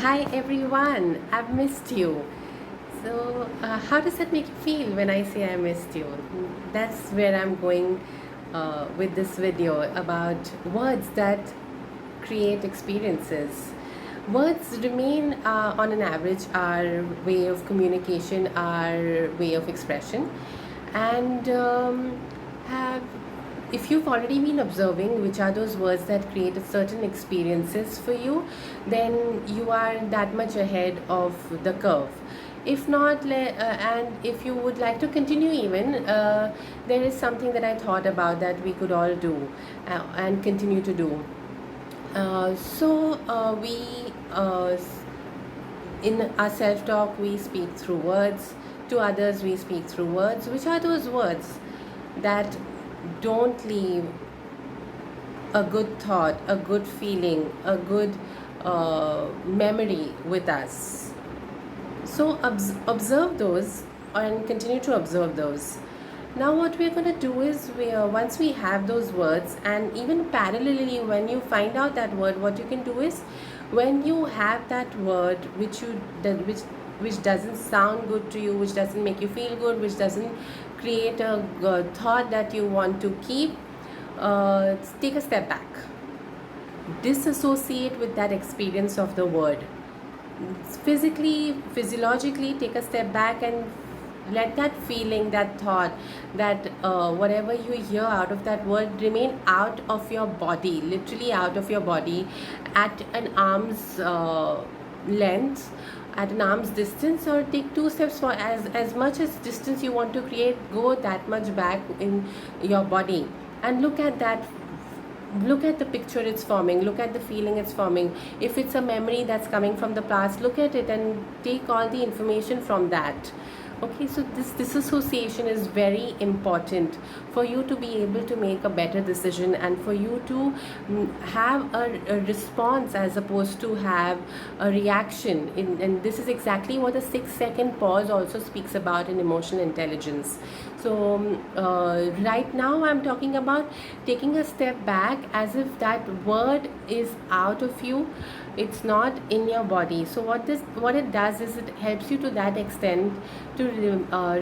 Hi everyone, I've missed you. So, how does that make you feel when I say I missed you? That's where I'm going with this video about words that create experiences. Words remain, on an average, our way of communication, our way of expression, and have if you've already been observing which are those words that create a certain experiences for you, then you are that much ahead of the curve. If not, and if you would like to continue even, there is something that I thought about that we could all do and continue to do. In our self-talk, we speak through words. To others, we speak through words. Which are those words that don't leave a good thought, a good feeling, a good memory with us? So observe those and continue to observe those. Now what we're going to do is, once we have those words, and even parallelly when you find out that word, what you can do is, when you have that word which doesn't sound good to you, which doesn't make you feel good, which doesn't create a thought that you want to keep, take a step back, disassociate with that experience of the word. Physically, physiologically, take a step back and let that feeling, that thought, that whatever you hear out of that word remain out of your body, literally out of your body, at an arm's length, at an arm's distance, or take two steps for as much as distance you want to create. Go that much back in your body and look at the picture it's forming, look at the feeling it's forming. If it's a memory that's coming from the past, look at it and take all the information from that. Okay, so this disassociation is very important for you to be able to make a better decision, and for you to have a response as opposed to have a reaction. And this is exactly what the 6-second pause also speaks about in emotional intelligence. So right now I'm talking about taking a step back, as if that word is out of you, it's not in your body. So what it does is, it helps you to that extent to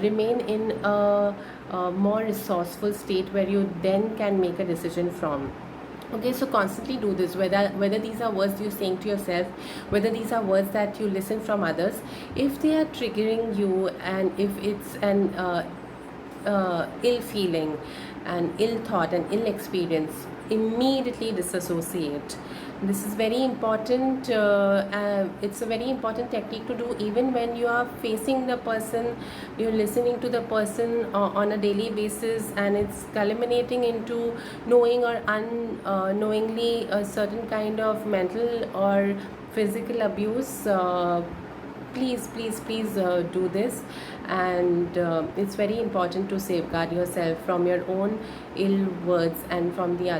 remain in a more resourceful state where you then can make a decision from. Okay, so constantly do this, whether these are words you're saying to yourself, whether these are words that you listen from others. If they are triggering you, and if it's an ill feeling, an ill thought, an ill experience, immediately disassociate. This is very important. It's a very important technique to do even when you are facing the person, you're listening to the person on a daily basis, and it's culminating into knowing or unknowingly a certain kind of mental or physical abuse. Please do this. And it's very important to safeguard yourself from your own ill words and from the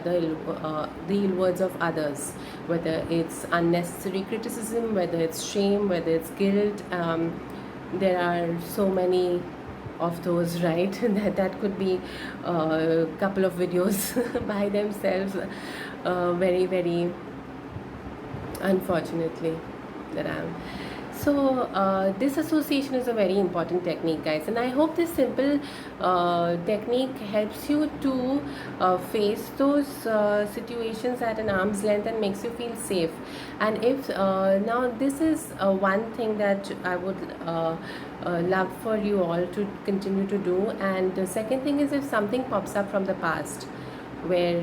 ill words of others, whether it's unnecessary criticism, whether it's shame, whether it's guilt. There are so many of those, right? that could be a couple of videos by themselves, very unfortunately, that I'm. So this association is a very important technique, guys, and I hope this simple technique helps you to face those situations at an arm's length and makes you feel safe. And if now this is one thing that I would love for you all to continue to do. And the second thing is, if something pops up from the past where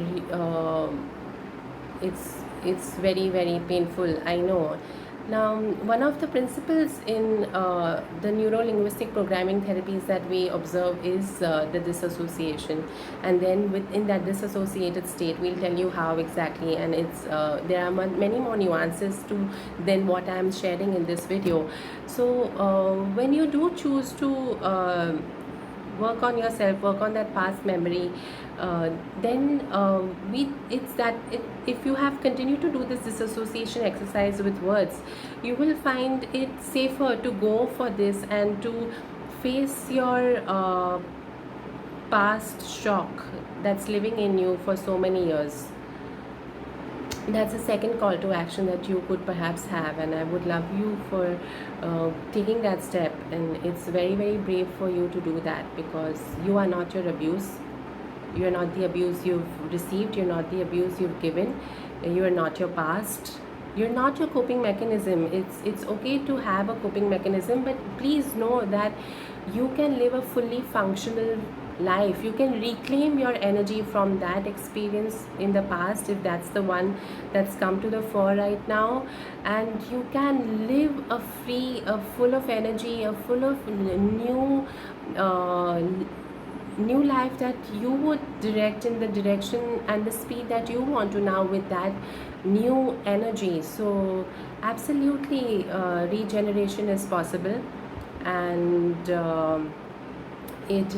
it's very painful, I know. Now, one of the principles in the neuro-linguistic programming therapies that we observe is the disassociation, and then within that disassociated state, we'll tell you how exactly, and it's there are many more nuances to than what I'm sharing in this video. So when you do choose to work on yourself, work on that past memory, then if you have continued to do this disassociation exercise with words, you will find it safer to go for this and to face your past shock that's living in you for so many years. That's a second call to action that you could perhaps have, and I would love you for taking that step. And it's very, very brave for you to do that, because you are not your abuse. You're not the abuse you've received. You're not the abuse you've given. You are not your past. You're not your coping mechanism. It's okay to have a coping mechanism, but please know that you can live a fully functional life. You can reclaim your energy from that experience in the past, if that's the one that's come to the fore right now, and you can live a free, a full of energy, a full of uh, new life that you would direct in the direction and the speed that you want to now, with that new energy. So absolutely, regeneration is possible, and it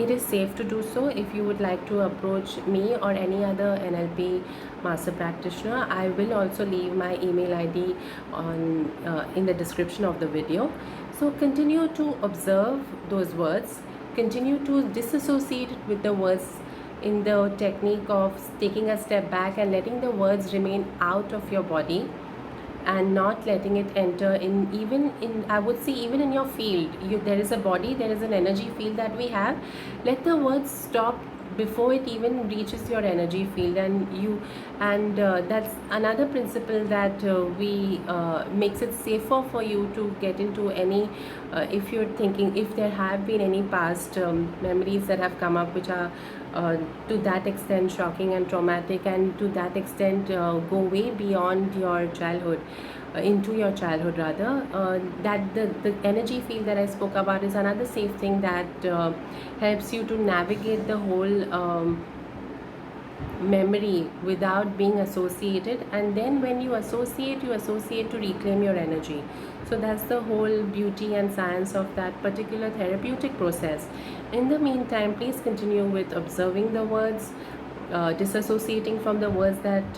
is safe to do so. If you would like to approach me or any other NLP master practitioner, I will also leave my email ID on in the description of the video. So continue to observe those words, continue to disassociate with the words in the technique of taking a step back and letting the words remain out of your body, and not letting it enter in, even in, I would say, even in your field. There is a body, there is an energy field that we have. Let the words stop before it even reaches your energy field, and that's another principle that we makes it safer for you to get into any, if you're thinking, if there have been any past memories that have come up which are to that extent shocking and traumatic, and to that extent go way beyond your childhood, into your childhood rather, that the energy field that I spoke about is another safe thing that helps you to navigate the whole memory without being associated. And then when you associate to reclaim your energy. So that's the whole beauty and science of that particular therapeutic process. In the meantime, please continue with observing the words, disassociating from the words that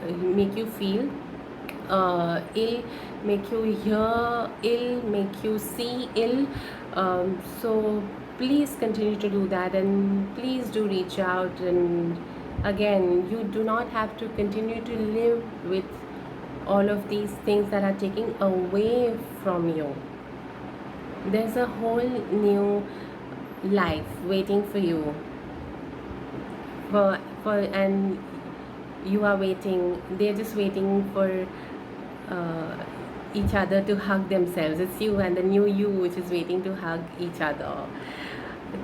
make you feel ill, make you hear ill, make you see ill. So please continue to do that, and please do reach out. And again, you do not have to continue to live with all of these things that are taking away from you. There's a whole new life waiting for you, and you are waiting, they're just waiting for uh, each other to hug themselves. It's you and the new you which is waiting to hug each other.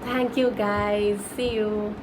Thank you guys, see you.